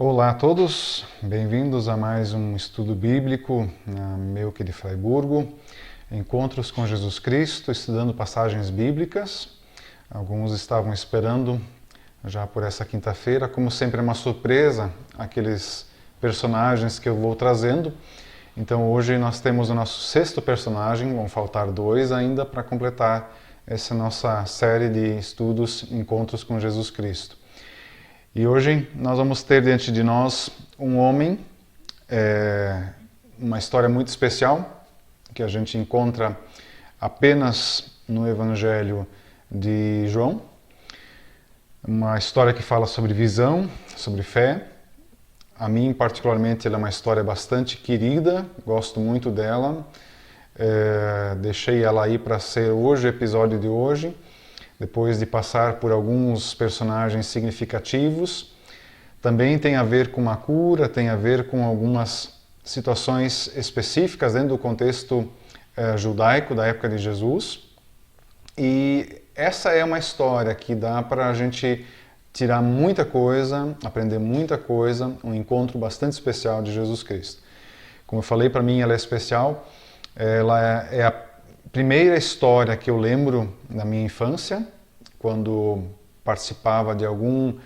Olá a todos, bem-vindos a mais um estudo bíblico na Meuque de Fraiburgo, Encontros com Jesus Cristo, estudando passagens bíblicas. Alguns estavam esperando já por essa quinta-feira, como sempre é uma surpresa, aqueles personagens que eu vou trazendo. Então hoje nós temos o nosso sexto personagem, vão faltar dois ainda para completar essa nossa série de estudos Encontros com Jesus Cristo. E hoje nós vamos ter diante de nós um homem, uma história muito especial, que a gente encontra apenas no Evangelho de João. Uma história que fala sobre visão, sobre fé. A mim, particularmente, ela é uma história bastante querida, gosto muito dela. Deixei ela aí para ser hoje o episódio de hoje. Depois de passar por alguns personagens significativos. Também tem a ver com uma cura, tem a ver com algumas situações específicas dentro do contexto judaico da época de Jesus. E essa é uma história que dá para a gente tirar muita coisa, aprender muita coisa, um encontro bastante especial de Jesus Cristo. Como eu falei, para mim ela é especial, ela é a primeira história que eu lembro da minha infância, quando participava de algum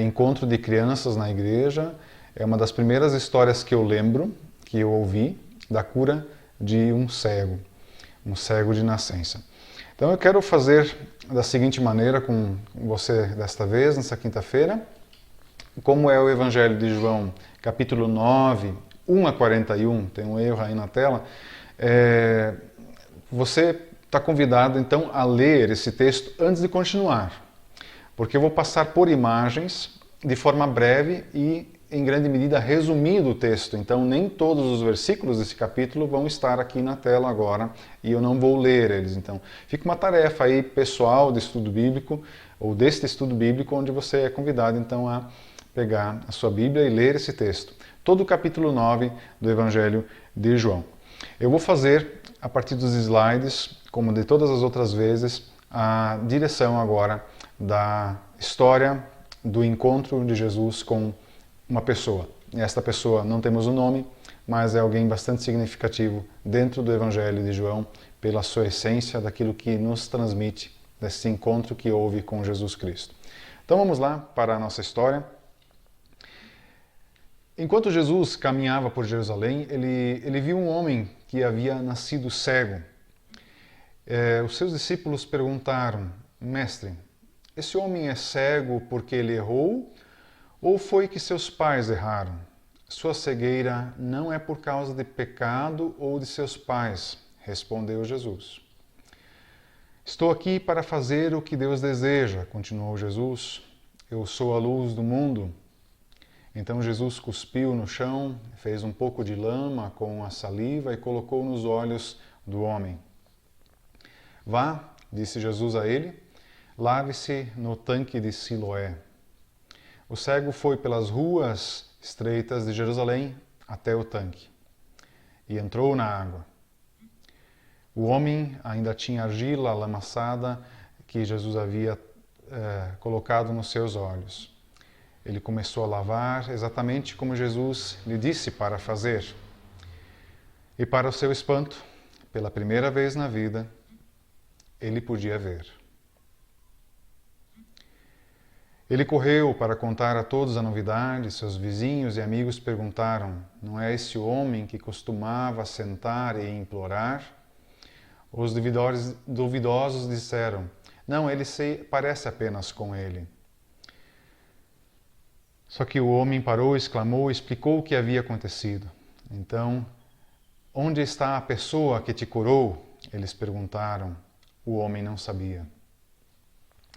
encontro de crianças na igreja. É uma das primeiras histórias que eu lembro, que eu ouvi, da cura de um cego de nascença. Então eu quero fazer da seguinte maneira com você desta vez, nessa quinta-feira. Como é o Evangelho de João, capítulo 9, 1 a 41, tem um erro aí na tela, você está convidado, então, a ler esse texto antes de continuar, porque eu vou passar por imagens de forma breve e, em grande medida, resumindo o texto. Então, nem todos os versículos desse capítulo vão estar aqui na tela agora e eu não vou ler eles. Então, fica uma tarefa aí pessoal de estudo bíblico, ou deste estudo bíblico, onde você é convidado, então, a pegar a sua Bíblia e ler esse texto. Todo o capítulo 9 do Evangelho de João. Eu vou fazer, a partir dos slides, como de todas as outras vezes, a direção agora da história do encontro de Jesus com uma pessoa. E esta pessoa não temos o nome, mas é alguém bastante significativo dentro do Evangelho de João, pela sua essência, daquilo que nos transmite desse encontro que houve com Jesus Cristo. Então vamos lá para a nossa história. Enquanto Jesus caminhava por Jerusalém, ele viu um homem que havia nascido cego. Os seus discípulos perguntaram: Mestre, esse homem é cego porque ele errou ou foi que seus pais erraram? Sua cegueira não é por causa de pecado ou de seus pais, respondeu Jesus. Estou aqui para fazer o que Deus deseja, continuou Jesus. Eu sou a luz do mundo. Então Jesus cuspiu no chão, fez um pouco de lama com a saliva e colocou nos olhos do homem. Vá, disse Jesus a ele, lave-se no tanque de Siloé. O cego foi pelas ruas estreitas de Jerusalém até o tanque e entrou na água. O homem ainda tinha argila lamaçada que Jesus havia colocado nos seus olhos. Ele começou a lavar exatamente como Jesus lhe disse para fazer. E para o seu espanto, pela primeira vez na vida, ele podia ver. Ele correu para contar a todos a novidade. Seus vizinhos e amigos perguntaram: não é esse o homem que costumava sentar e implorar? Os duvidosos disseram: não, ele parece apenas com ele. Só que o homem parou, exclamou e explicou o que havia acontecido. Então, onde está a pessoa que te curou? Eles perguntaram. O homem não sabia.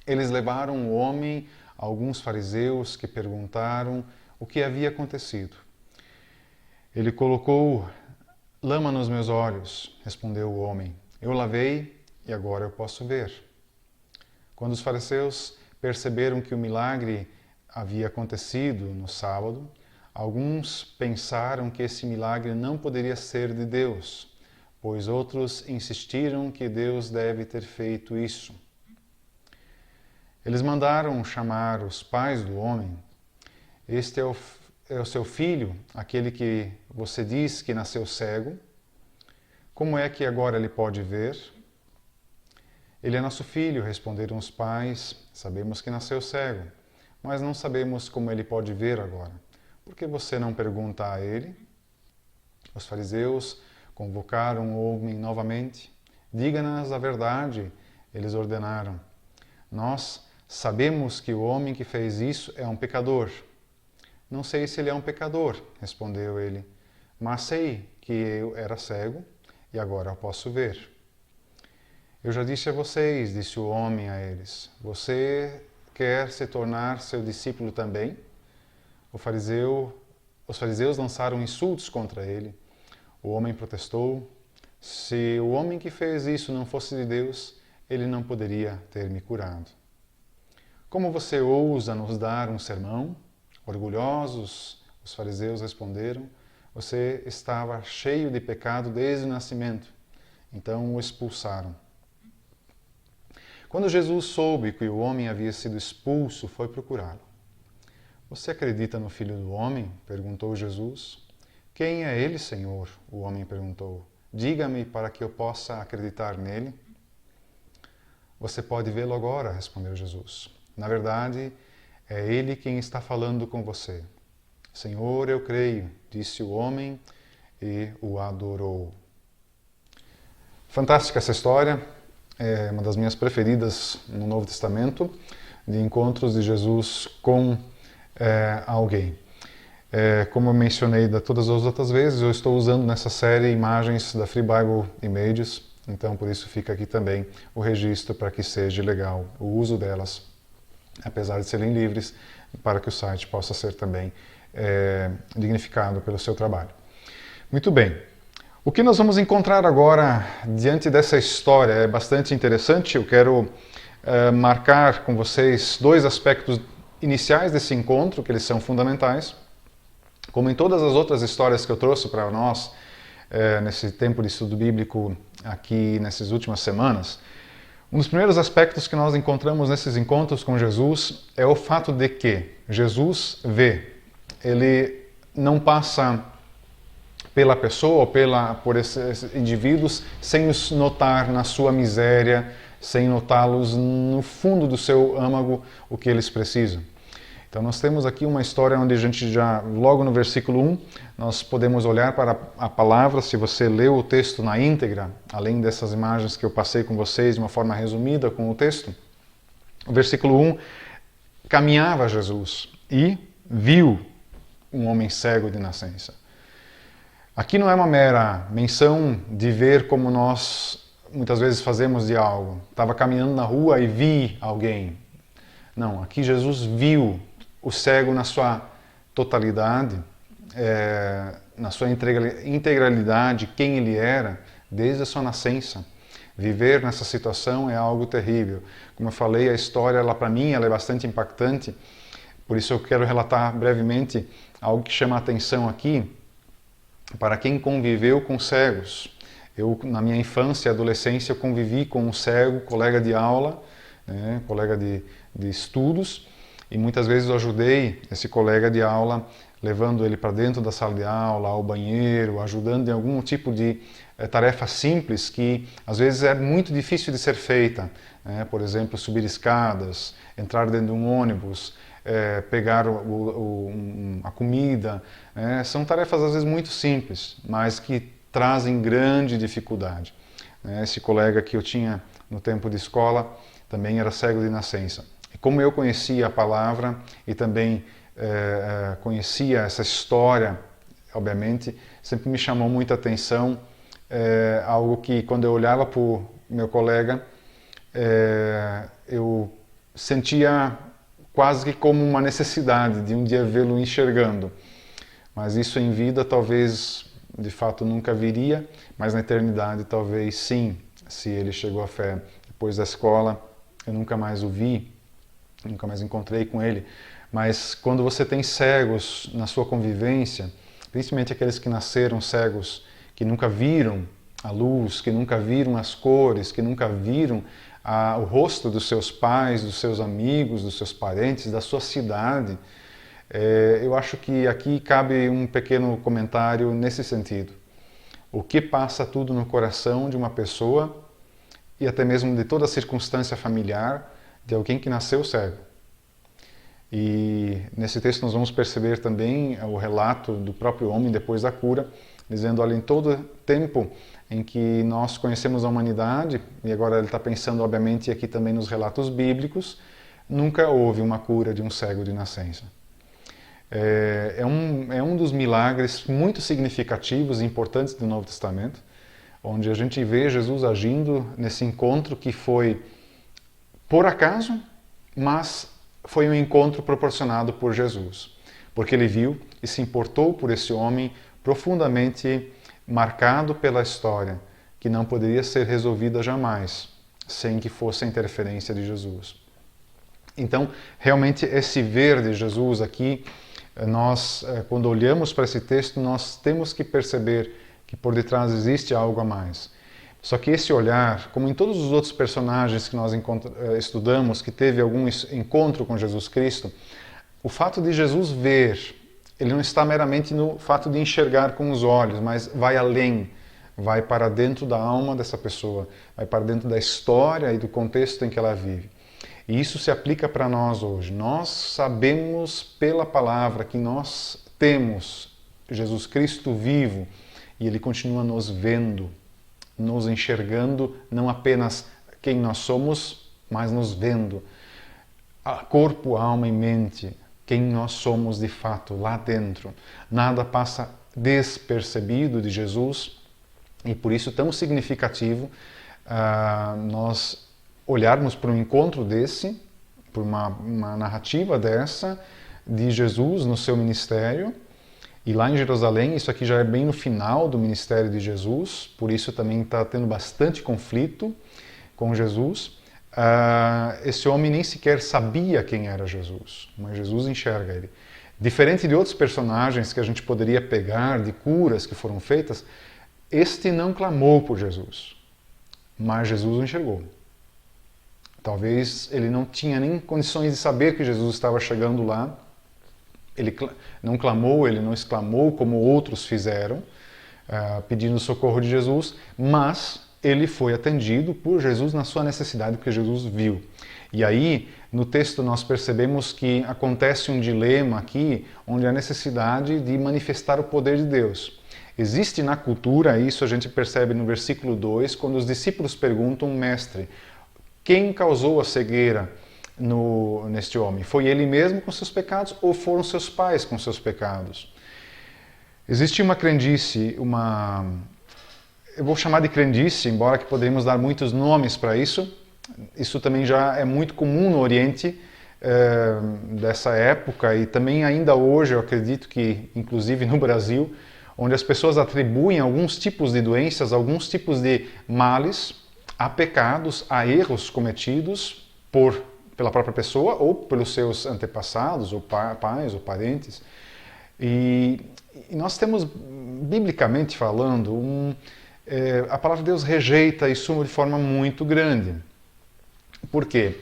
Eles levaram o homem a alguns fariseus que perguntaram o que havia acontecido. Ele colocou lama nos meus olhos, respondeu o homem. Eu lavei e agora eu posso ver. Quando os fariseus perceberam que o milagre havia acontecido no sábado, alguns pensaram que esse milagre não poderia ser de Deus, pois outros insistiram que Deus deve ter feito isso. Eles mandaram chamar os pais do homem. Este é é o seu filho, aquele que você diz que nasceu cego? Como é que agora ele pode ver? Ele é nosso filho, responderam os pais. Sabemos que nasceu cego, mas não sabemos como ele pode ver agora. Por que você não pergunta a ele? Os fariseus convocaram o homem novamente. Diga-nos a verdade, eles ordenaram. Nós sabemos que o homem que fez isso é um pecador. Não sei se ele é um pecador, respondeu ele, mas sei que eu era cego e agora eu posso ver. Eu já disse a vocês, disse o homem a eles, você quer se tornar seu discípulo também? Os fariseus lançaram insultos contra ele. O homem protestou, se o homem que fez isso não fosse de Deus, ele não poderia ter me curado. Como você ousa nos dar um sermão? Orgulhosos, os fariseus responderam, você estava cheio de pecado desde o nascimento. Então o expulsaram. Quando Jesus soube que o homem havia sido expulso, foi procurá-lo. Você acredita no Filho do Homem? Perguntou Jesus. Quem é ele, Senhor? O homem perguntou. Diga-me para que eu possa acreditar nele. Você pode vê-lo agora, respondeu Jesus. Na verdade, é ele quem está falando com você. Senhor, eu creio, disse o homem e o adorou. Fantástica essa história. É uma das minhas preferidas no Novo Testamento, de encontros de Jesus com alguém. Como eu mencionei todas as outras vezes, eu estou usando nessa série imagens da Free Bible Images, então por isso fica aqui também o registro para que seja legal o uso delas, apesar de serem livres, para que o site possa ser também dignificado pelo seu trabalho. Muito bem. O que nós vamos encontrar agora diante dessa história é bastante interessante. Eu quero marcar com vocês dois aspectos iniciais desse encontro, que eles são fundamentais. Como em todas as outras histórias que eu trouxe para nós nesse tempo de estudo bíblico aqui nessas últimas semanas, um dos primeiros aspectos que nós encontramos nesses encontros com Jesus é o fato de que Jesus vê. Ele não passa pela pessoa, por esses indivíduos, sem os notar na sua miséria, sem notá-los no fundo do seu âmago o que eles precisam. Então nós temos aqui uma história onde a gente já, logo no versículo 1, nós podemos olhar para a palavra, se você leu o texto na íntegra, além dessas imagens que eu passei com vocês de uma forma resumida com o texto, o versículo 1, caminhava Jesus e viu um homem cego de nascença. Aqui não é uma mera menção de ver como nós muitas vezes fazemos de algo. Estava caminhando na rua e vi alguém. Não, aqui Jesus viu o cego na sua totalidade, na sua integralidade, quem ele era, desde a sua nascença. Viver nessa situação é algo terrível. Como eu falei, a história, para mim, ela é bastante impactante. Por isso eu quero relatar brevemente algo que chama a atenção aqui, para quem conviveu com cegos. Eu, na minha infância e adolescência, eu convivi com um cego, colega de aula, colega de estudos, e muitas vezes eu ajudei esse colega de aula, levando ele para dentro da sala de aula, ao banheiro, ajudando em algum tipo de tarefa simples que às vezes é muito difícil de ser feita. Por exemplo, subir escadas, entrar dentro de um ônibus, pegar a comida. São tarefas às vezes muito simples, mas que trazem grande dificuldade. Esse colega que eu tinha no tempo de escola também era cego de nascença. E como eu conhecia a palavra e também conhecia essa história, obviamente, sempre me chamou muita atenção, algo que quando eu olhava para o meu colega, eu sentia quase que como uma necessidade de um dia vê-lo enxergando. Mas isso em vida talvez de fato nunca viria, mas na eternidade talvez sim, se ele chegou à fé. Depois da escola eu nunca mais o vi, nunca mais encontrei com ele. Mas quando você tem cegos na sua convivência, principalmente aqueles que nasceram cegos, que nunca viram a luz, que nunca viram as cores, que nunca viram o rosto dos seus pais, dos seus amigos, dos seus parentes, da sua cidade, Eu acho que aqui cabe um pequeno comentário nesse sentido. O que passa tudo no coração de uma pessoa e até mesmo de toda a circunstância familiar de alguém que nasceu cego. E nesse texto nós vamos perceber também o relato do próprio homem depois da cura, dizendo, olha, em todo tempo em que nós conhecemos a humanidade, e agora ele está pensando obviamente aqui também nos relatos bíblicos, nunca houve uma cura de um cego de nascença. É um dos milagres muito significativos e importantes do Novo Testamento, onde a gente vê Jesus agindo nesse encontro que foi por acaso, mas foi um encontro proporcionado por Jesus, porque ele viu e se importou por esse homem profundamente marcado pela história, que não poderia ser resolvida jamais, sem que fosse a interferência de Jesus. Então, realmente, esse ver de Jesus aqui, nós, quando olhamos para esse texto, nós temos que perceber que por detrás existe algo a mais. Só que esse olhar, como em todos os outros personagens que nós estudamos, que teve algum encontro com Jesus Cristo, o fato de Jesus ver, ele não está meramente no fato de enxergar com os olhos, mas vai além, vai para dentro da alma dessa pessoa, vai para dentro da história e do contexto em que ela vive. E isso se aplica para nós hoje. Nós sabemos pela palavra que nós temos Jesus Cristo vivo e ele continua nos vendo, nos enxergando, não apenas quem nós somos, mas nos vendo. Corpo, alma e mente, quem nós somos de fato lá dentro. Nada passa despercebido de Jesus e por isso tão significativo nós olharmos para um encontro desse, por uma narrativa dessa, de Jesus no seu ministério. E lá em Jerusalém, isso aqui já é bem no final do ministério de Jesus, por isso também está tendo bastante conflito com Jesus. Esse homem nem sequer sabia quem era Jesus, mas Jesus enxerga ele. Diferente de outros personagens que a gente poderia pegar, de curas que foram feitas, este não clamou por Jesus, mas Jesus o enxergou. Talvez ele não tinha nem condições de saber que Jesus estava chegando lá. Ele não clamou, ele não exclamou como outros fizeram, pedindo socorro de Jesus, mas ele foi atendido por Jesus na sua necessidade, porque Jesus viu. E aí, no texto, nós percebemos que acontece um dilema aqui, onde há necessidade de manifestar o poder de Deus. Existe na cultura, isso a gente percebe no versículo 2, quando os discípulos perguntam, mestre, quem causou a cegueira neste homem? Foi ele mesmo com seus pecados ou foram seus pais com seus pecados? Existe uma crendice, eu vou chamar de crendice, embora que poderíamos dar muitos nomes para isso. Isso também já é muito comum no Oriente dessa época e também ainda hoje, eu acredito que inclusive no Brasil, onde as pessoas atribuem alguns tipos de doenças, alguns tipos de males, a pecados, a erros cometidos pela própria pessoa ou pelos seus antepassados, ou pais, ou parentes. E nós temos, biblicamente falando, a palavra de Deus rejeita isso de forma muito grande. Por quê?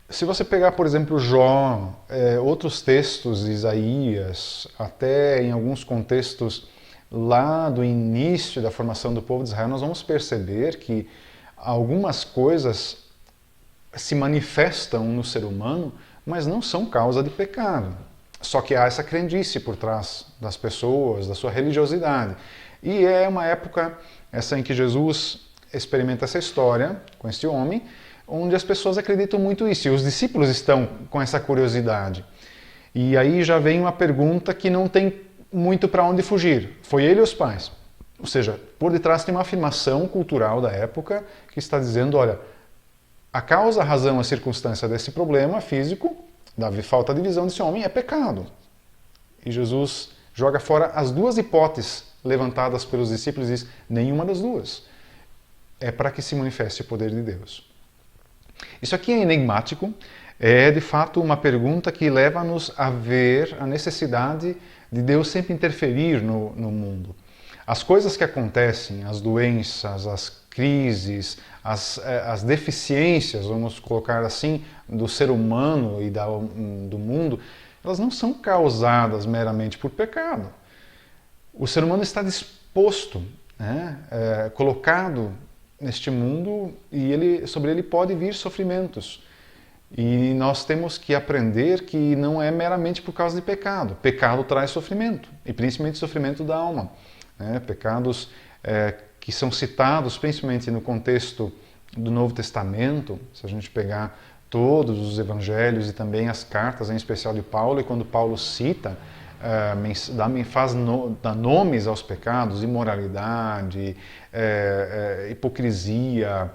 Se você pegar, por exemplo, Jó, outros textos de Isaías, até em alguns contextos lá do início da formação do povo de Israel, nós vamos perceber que algumas coisas se manifestam no ser humano, mas não são causa de pecado. Só que há essa crendice por trás das pessoas, da sua religiosidade. E é uma época essa em que Jesus experimenta essa história com este homem, onde as pessoas acreditam muito isso, e os discípulos estão com essa curiosidade. E aí já vem uma pergunta que não tem muito para onde fugir. Foi ele ou os pais? Ou seja, por detrás tem uma afirmação cultural da época que está dizendo, olha, a causa, a razão, a circunstância desse problema físico, da falta de visão desse homem, é pecado. E Jesus joga fora as duas hipóteses levantadas pelos discípulos e diz, nenhuma das duas. É para que se manifeste o poder de Deus. Isso aqui é enigmático, é de fato uma pergunta que leva-nos a ver a necessidade de Deus sempre interferir no mundo. As coisas que acontecem, as doenças, as crises, as deficiências, vamos colocar assim, do ser humano e do mundo, elas não são causadas meramente por pecado. O ser humano está disposto, né, colocado neste mundo e sobre ele pode vir sofrimentos. E nós temos que aprender que não é meramente por causa de pecado. Pecado traz sofrimento, e principalmente sofrimento da alma. Né? Pecados que são citados principalmente no contexto do Novo Testamento, se a gente pegar todos os evangelhos e também as cartas, em especial de Paulo, e quando Paulo cita, dá nomes aos pecados, imoralidade, hipocrisia,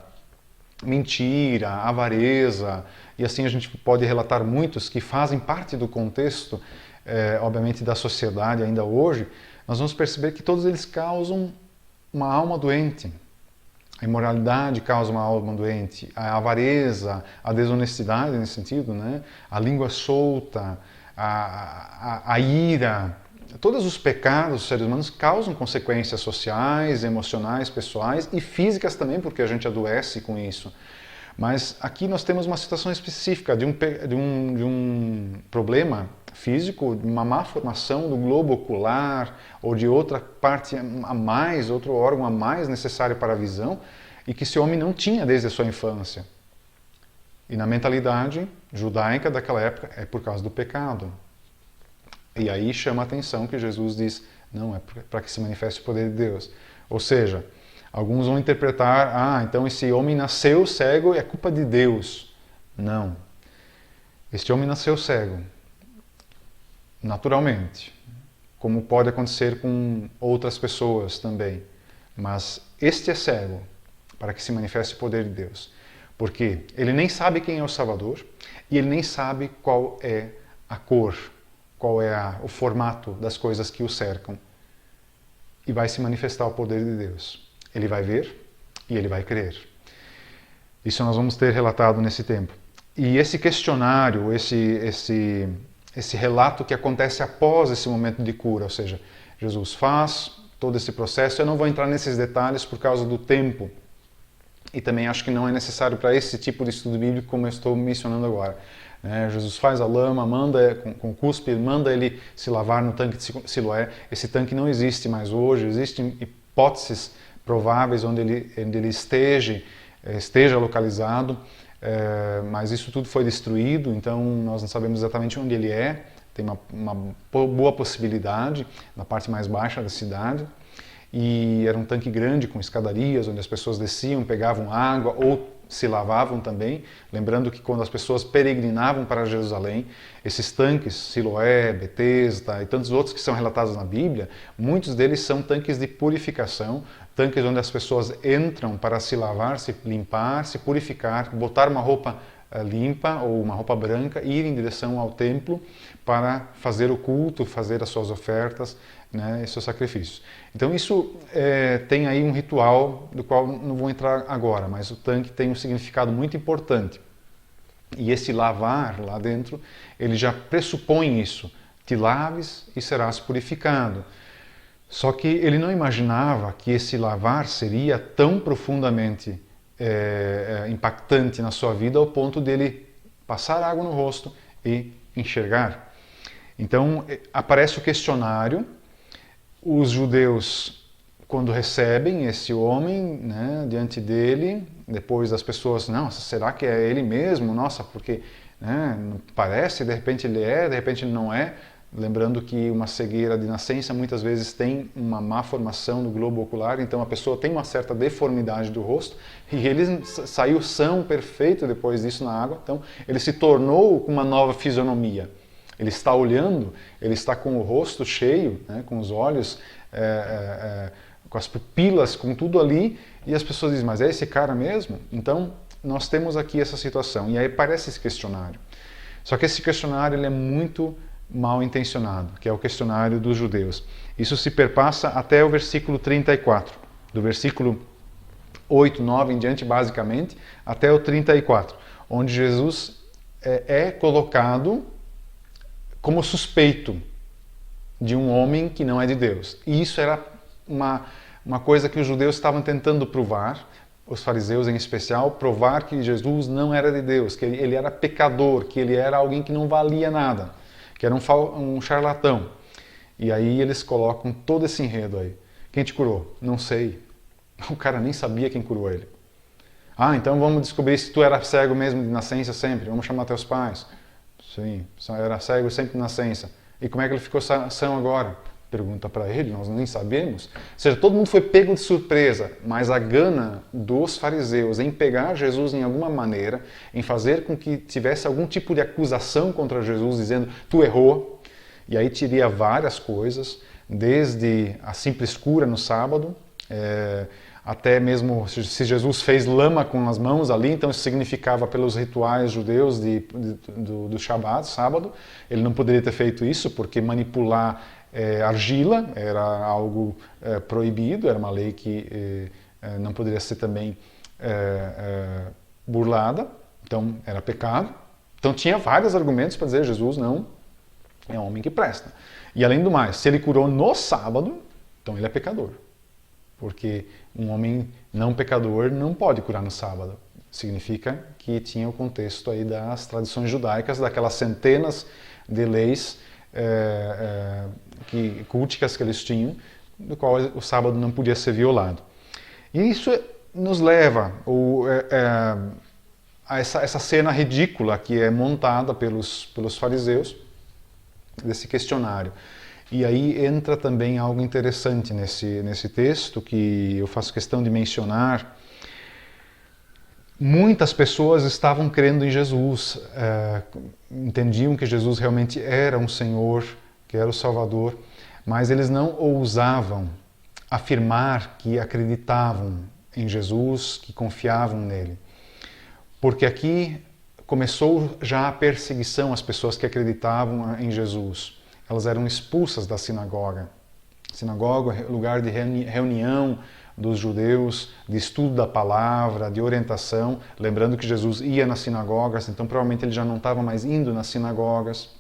mentira, avareza, e assim a gente pode relatar muitos que fazem parte do contexto, obviamente, da sociedade ainda hoje. Nós vamos perceber que todos eles causam uma alma doente. A imoralidade causa uma alma doente, a avareza, a desonestidade nesse sentido, né? A língua solta, a ira. Todos os pecados dos seres humanos causam consequências sociais, emocionais, pessoais e físicas também, porque a gente adoece com isso. Mas aqui nós temos uma situação específica de um problema físico, de uma má formação do globo ocular ou de outra parte a mais, outro órgão a mais necessário para a visão, e que esse homem não tinha desde a sua infância. E na mentalidade judaica daquela época é por causa do pecado. E aí chama a atenção que Jesus diz, não, é para que se manifeste o poder de Deus. Ou seja, alguns vão interpretar, então esse homem nasceu cego e é culpa de Deus. Não. Este homem nasceu cego, naturalmente, como pode acontecer com outras pessoas também. Mas este é cego, para que se manifeste o poder de Deus. Porque ele nem sabe quem é o Salvador e ele nem sabe qual é a cor, qual é o formato das coisas que o cercam. E vai se manifestar o poder de Deus. Ele vai ver e ele vai crer. Isso nós vamos ter relatado nesse tempo. E esse questionário, esse relato que acontece após esse momento de cura, ou seja, Jesus faz todo esse processo. Eu não vou entrar nesses detalhes por causa do tempo. E também acho que não é necessário para esse tipo de estudo bíblico como eu estou mencionando agora. Jesus faz a lama, manda com cuspe, manda ele se lavar no tanque de Siloé. Esse tanque não existe mais hoje, existem hipóteses prováveis onde ele esteja localizado, mas isso tudo foi destruído, então nós não sabemos exatamente onde ele é. Tem uma boa possibilidade na parte mais baixa da cidade. E era um tanque grande com escadarias, onde as pessoas desciam, pegavam água ou se lavavam também. Lembrando que quando as pessoas peregrinavam para Jerusalém, esses tanques, Siloé, Betesda e tantos outros que são relatados na Bíblia, muitos deles são tanques de purificação, tanques onde as pessoas entram para se lavar, se limpar, se purificar, botar uma roupa limpa ou uma roupa branca, ir em direção ao templo para fazer o culto, fazer as suas ofertas, né, e seus sacrifícios. Então isso tem aí um ritual do qual não vou entrar agora, mas o tanque tem um significado muito importante. E esse lavar lá dentro, ele já pressupõe isso. Te laves e serás purificado. Só que ele não imaginava que esse lavar seria tão profundamente impactante na sua vida ao ponto dele passar água no rosto e enxergar. Então aparece o questionário. Os judeus, quando recebem esse homem, né, diante dele, depois as pessoas, nossa, será que é ele mesmo? Nossa, porque não parece, de repente ele é, de repente ele não é. Lembrando que uma cegueira de nascença muitas vezes tem uma má formação do globo ocular, então a pessoa tem uma certa deformidade do rosto, e ele saiu são, perfeito depois disso na água, então ele se tornou com uma nova fisionomia. Ele está olhando, ele está com o rosto cheio, né, com os olhos, com as pupilas, com tudo ali, e as pessoas dizem, mas é esse cara mesmo? Então, nós temos aqui essa situação, e aí aparece esse questionário. Só que esse questionário ele é muito mal intencionado, que é o questionário dos judeus. Isso se perpassa até o versículo 34, do versículo 8, 9 em diante, basicamente, até o 34, onde Jesus é colocado como suspeito de um homem que não é de Deus. E isso era uma coisa que os judeus estavam tentando provar, os fariseus em especial, provar que Jesus não era de Deus, que ele era pecador, que ele era alguém que não valia nada, que era um charlatão. E aí eles colocam todo esse enredo aí. Quem te curou? Não sei. O cara nem sabia quem curou ele. Ah, então vamos descobrir se tu era cego mesmo de nascença sempre. Vamos chamar teus pais. Sim, era cego sempre de nascença. E como é que ele ficou são agora? Pergunta para ele, nós nem sabemos. Ou seja, todo mundo foi pego de surpresa, mas a gana dos fariseus em pegar Jesus em alguma maneira, em fazer com que tivesse algum tipo de acusação contra Jesus, dizendo, tu errou. E aí teria várias coisas, desde a simples cura no sábado, até mesmo se Jesus fez lama com as mãos ali, então isso significava pelos rituais judeus do Shabat, sábado, ele não poderia ter feito isso, porque manipular argila era algo proibido, era uma lei que não poderia ser também burlada, então era pecado. Então tinha vários argumentos para dizer Jesus não é um homem que presta. E além do mais, se ele curou no sábado, então ele é pecador. Porque um homem não pecador não pode curar no sábado. Significa que tinha o contexto aí das tradições judaicas, daquelas centenas de leis culticas que eles tinham, do qual o sábado não podia ser violado. E isso nos leva a essa cena ridícula que é montada pelos fariseus, desse questionário. E aí entra também algo interessante nesse texto que eu faço questão de mencionar. Muitas pessoas estavam crendo em Jesus, entendiam que Jesus realmente era um Senhor, que era o Salvador, mas eles não ousavam afirmar que acreditavam em Jesus, que confiavam nele. Porque aqui começou já a perseguição às pessoas que acreditavam em Jesus. Elas eram expulsas da sinagoga. Sinagoga é lugar de reunião dos judeus, de estudo da palavra, de orientação. Lembrando que Jesus ia nas sinagogas, então provavelmente ele já não estava mais indo nas sinagogas.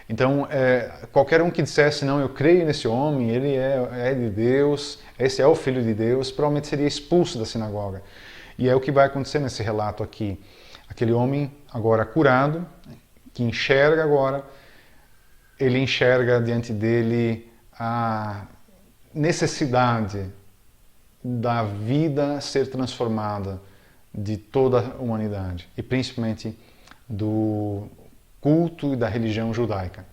Então, qualquer um que dissesse, não, eu creio nesse homem, ele é de Deus, esse é o Filho de Deus, provavelmente seria expulso da sinagoga. E é o que vai acontecer nesse relato aqui. Aquele homem agora curado, que enxerga agora, ele enxerga diante dele a necessidade da vida ser transformada de toda a humanidade, e principalmente do culto e da religião judaica.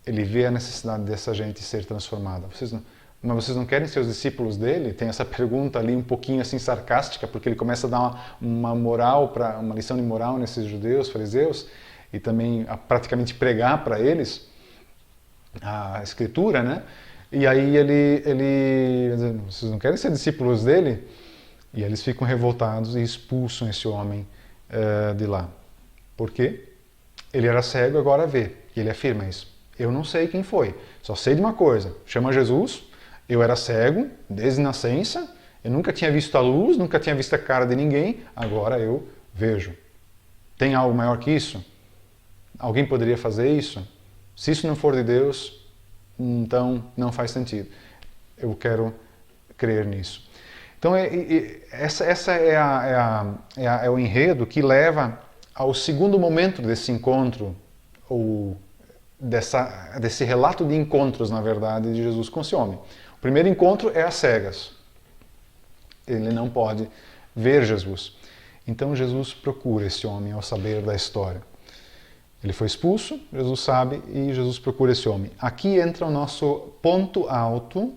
Ele vê a necessidade dessa gente ser transformada. Mas vocês não querem ser os discípulos dele? Tem essa pergunta ali um pouquinho assim sarcástica, porque ele começa a dar uma lição de moral nesses judeus, fariseus, e também a praticamente pregar para eles a escritura, né? E aí vocês não querem ser discípulos dele? E eles ficam revoltados e expulsam esse homem de lá. Por quê? Ele era cego, agora vê. E ele afirma isso. Eu não sei quem foi, só sei de uma coisa. Chama Jesus, eu era cego desde nascença, eu nunca tinha visto a luz, nunca tinha visto a cara de ninguém, agora eu vejo. Tem algo maior que isso? Alguém poderia fazer isso? Se isso não for de Deus, então não faz sentido. Eu quero crer nisso. Então, essa é o enredo que leva ao segundo momento desse encontro, ou desse relato de encontros, na verdade, de Jesus com esse homem. O primeiro encontro é às cegas. Ele não pode ver Jesus. Então, Jesus procura esse homem ao saber da história. Ele foi expulso, Jesus sabe, e Jesus procura esse homem. Aqui entra o nosso ponto alto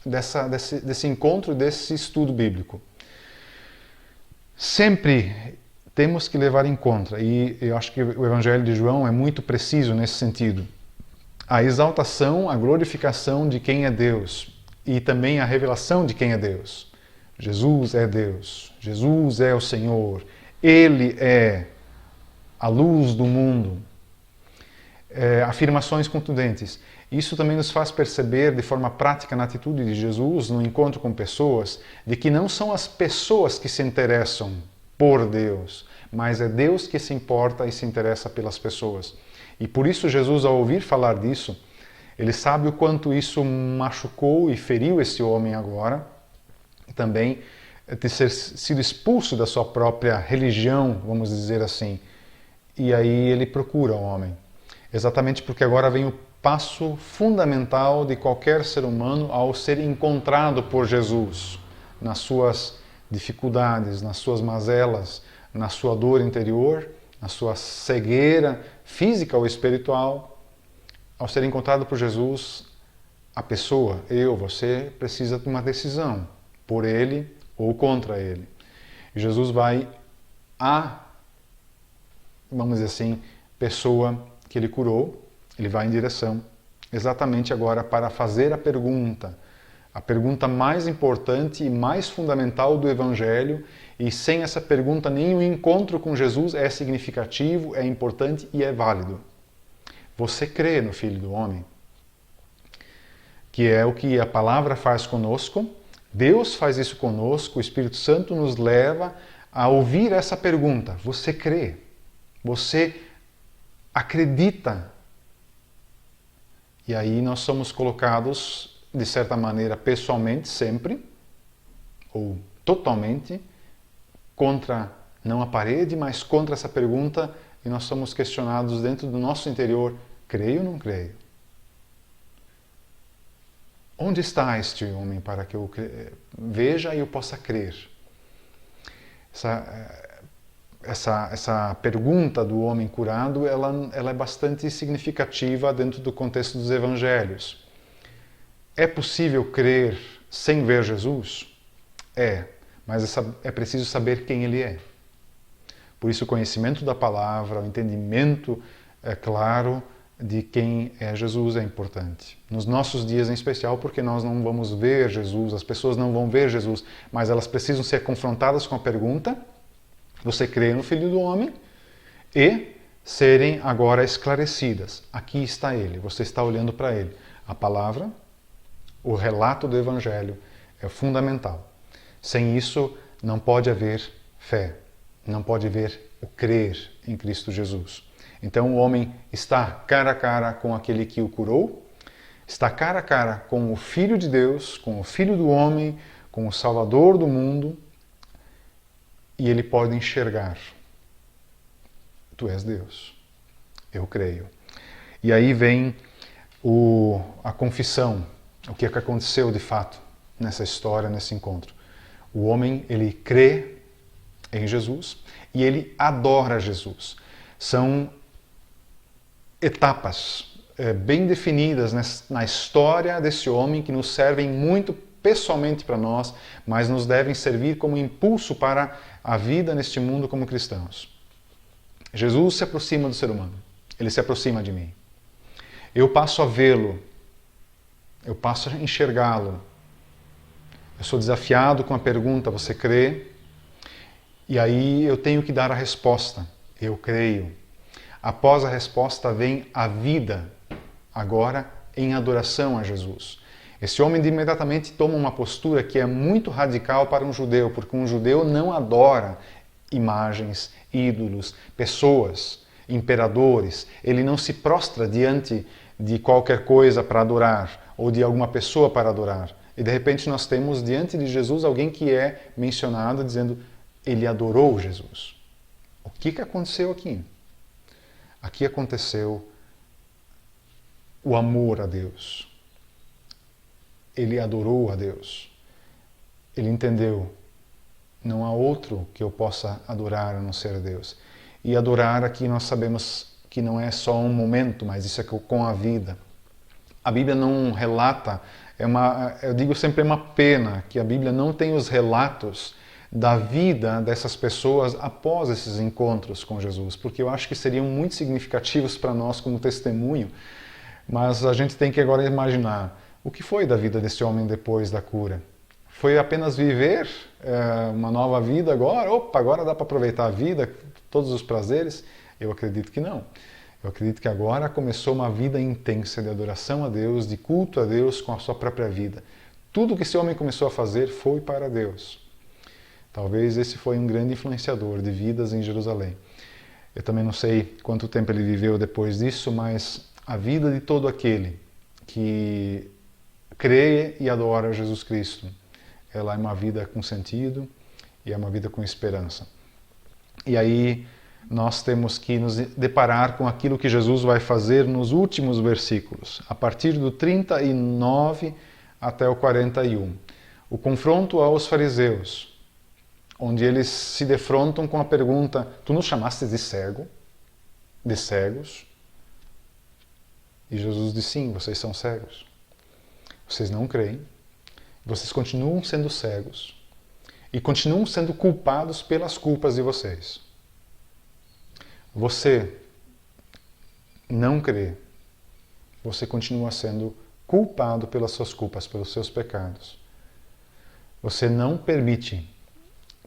desse encontro, desse estudo bíblico. Sempre temos que levar em conta, e eu acho que o Evangelho de João é muito preciso nesse sentido, a exaltação, a glorificação de quem é Deus, e também a revelação de quem é Deus. Jesus é Deus, Jesus é o Senhor, Ele é a luz do mundo. Afirmações contundentes. Isso também nos faz perceber de forma prática na atitude de Jesus, no encontro com pessoas, de que não são as pessoas que se interessam por Deus, mas é Deus que se importa e se interessa pelas pessoas. E por isso Jesus, ao ouvir falar disso, ele sabe o quanto isso machucou e feriu esse homem agora, também de ter sido expulso da sua própria religião, vamos dizer assim, e aí ele procura o homem. Exatamente porque agora vem o passo fundamental de qualquer ser humano ao ser encontrado por Jesus, nas suas dificuldades, nas suas mazelas, na sua dor interior, na sua cegueira física ou espiritual. Ao ser encontrado por Jesus, a pessoa, você, precisa de uma decisão, por ele ou contra ele. E Jesus vai à, vamos dizer assim, pessoa que ele curou, ele vai em direção exatamente agora para fazer a pergunta mais importante e mais fundamental do Evangelho, e sem essa pergunta nenhum encontro com Jesus é significativo, é importante e é válido. Você crê no Filho do Homem? Que é o que a palavra faz conosco, Deus faz isso conosco, o Espírito Santo nos leva a ouvir essa pergunta. Você crê? Você acredita? E aí nós somos colocados, de certa maneira, pessoalmente, sempre, ou totalmente, contra, não a parede, mas contra essa pergunta, e nós somos questionados dentro do nosso interior, creio ou não creio? Onde está este homem para que eu veja e eu possa crer? Essa pergunta do homem curado, ela é bastante significativa dentro do contexto dos evangelhos. É possível crer sem ver Jesus? É, mas é preciso saber quem ele é. Por isso o conhecimento da palavra, o entendimento claro de quem é Jesus é importante. Nos nossos dias em especial, porque nós não vamos ver Jesus, as pessoas não vão ver Jesus, mas elas precisam ser confrontadas com a pergunta: você crê no Filho do Homem? E serem agora esclarecidas. Aqui está ele, você está olhando para ele. A palavra, o relato do Evangelho é fundamental. Sem isso, não pode haver fé, não pode haver o crer em Cristo Jesus. Então o homem está cara a cara com aquele que o curou, está cara a cara com o Filho de Deus, com o Filho do Homem, com o Salvador do mundo, e ele pode enxergar: tu és Deus, eu creio. E aí vem a confissão, o que aconteceu de fato nessa história, nesse encontro. O homem, ele crê em Jesus e ele adora Jesus. São etapas bem definidas na história desse homem que nos servem muito pessoalmente para nós, mas nos devem servir como impulso para a vida neste mundo como cristãos. Jesus se aproxima do ser humano, ele se aproxima de mim. Eu passo a vê-lo, eu passo a enxergá-lo. Eu sou desafiado com a pergunta: você crê? E aí eu tenho que dar a resposta: eu creio. Após a resposta vem a vida, agora em adoração a Jesus. Esse homem imediatamente toma uma postura que é muito radical para um judeu, porque um judeu não adora imagens, ídolos, pessoas, imperadores. Ele não se prostra diante de qualquer coisa para adorar, ou de alguma pessoa para adorar. E de repente nós temos diante de Jesus alguém que é mencionado dizendo: ele adorou Jesus. O que aconteceu aqui? Aqui aconteceu o amor a Deus. Ele adorou a Deus. Ele entendeu: não há outro que eu possa adorar a não ser Deus. E adorar aqui nós sabemos que não é só um momento, mas isso é com a vida. A Bíblia não relata, eu digo sempre, é uma pena que a Bíblia não tem os relatos da vida dessas pessoas após esses encontros com Jesus, porque eu acho que seriam muito significativos para nós como testemunho, mas a gente tem que agora imaginar o que foi da vida desse homem depois da cura. Foi apenas viver uma nova vida agora? Opa, agora dá para aproveitar a vida, todos os prazeres? Eu acredito que não. Eu acredito que agora começou uma vida intensa de adoração a Deus, de culto a Deus com a sua própria vida. Tudo que esse homem começou a fazer foi para Deus. Talvez esse foi um grande influenciador de vidas em Jerusalém. Eu também não sei quanto tempo ele viveu depois disso, mas a vida de todo aquele que crê e adora Jesus Cristo, ela é uma vida com sentido e é uma vida com esperança. E aí nós temos que nos deparar com aquilo que Jesus vai fazer nos últimos versículos, a partir do 39 até o 41. O confronto aos fariseus, onde eles se defrontam com a pergunta: tu nos chamaste de cego? De cegos? E Jesus diz: sim, vocês são cegos. Vocês não creem, vocês continuam sendo cegos e continuam sendo culpados pelas culpas de vocês. Você não crê, você continua sendo culpado pelas suas culpas, pelos seus pecados. Você não permite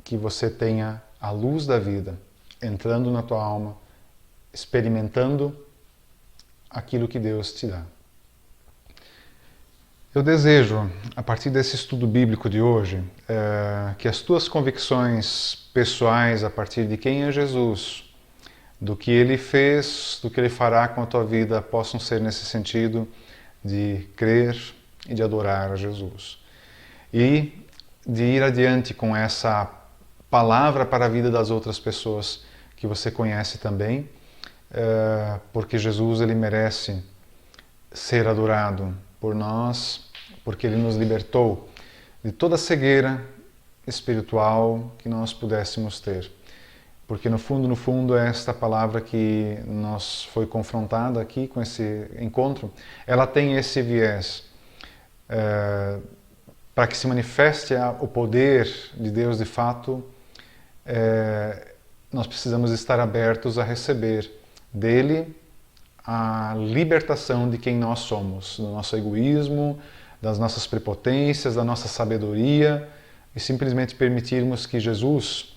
que você tenha a luz da vida entrando na tua alma, experimentando aquilo que Deus te dá. Eu desejo, a partir desse estudo bíblico de hoje, que as tuas convicções pessoais a partir de quem é Jesus, do que Ele fez, do que Ele fará com a tua vida, possam ser nesse sentido de crer e de adorar a Jesus. E de ir adiante com essa palavra para a vida das outras pessoas que você conhece também, porque Jesus ele merece ser adorado por nós, porque Ele nos libertou de toda a cegueira espiritual que nós pudéssemos ter. Porque no fundo, esta palavra que nos foi confrontada aqui com esse encontro, ela tem esse viés. Para que se manifeste o poder de Deus de fato, nós precisamos estar abertos a receber dele a libertação de quem nós somos, do nosso egoísmo, das nossas prepotências, da nossa sabedoria, e simplesmente permitirmos que Jesus,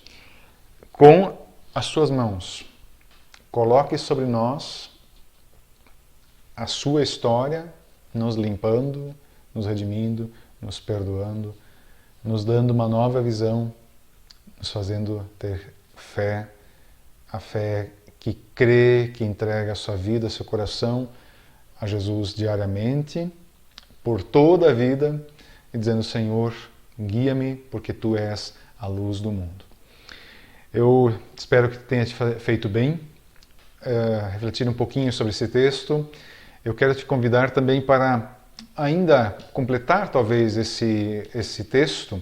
com as suas mãos, coloque sobre nós a sua história, nos limpando, nos redimindo, nos perdoando, nos dando uma nova visão, nos fazendo ter fé, a fé que crê, que entrega a sua vida, seu coração a Jesus diariamente, por toda a vida, e dizendo: Senhor, guia-me, porque Tu és a luz do mundo. Eu espero que tenha te feito bem, refletir um pouquinho sobre esse texto. Eu quero te convidar também para ainda completar talvez esse texto,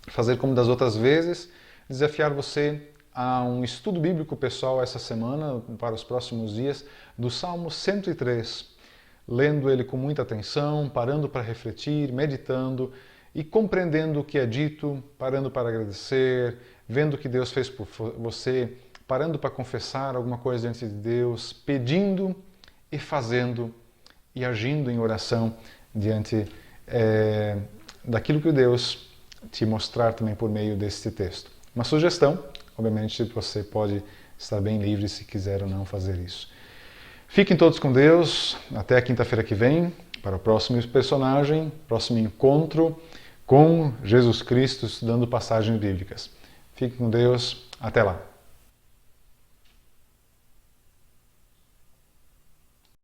fazer como das outras vezes, desafiar você a um estudo bíblico pessoal essa semana, para os próximos dias, do Salmo 103, lendo ele com muita atenção, parando para refletir, meditando e compreendendo o que é dito, parando para agradecer, vendo o que Deus fez por você, parando para confessar alguma coisa diante de Deus, pedindo e fazendo e agindo em oração diante daquilo que Deus te mostrar também por meio deste texto. Uma sugestão, obviamente você pode estar bem livre se quiser ou não fazer isso. Fiquem todos com Deus, até a quinta-feira que vem, para o próximo personagem, próximo encontro com Jesus Cristo estudando passagens bíblicas. Fiquem com Deus, até lá.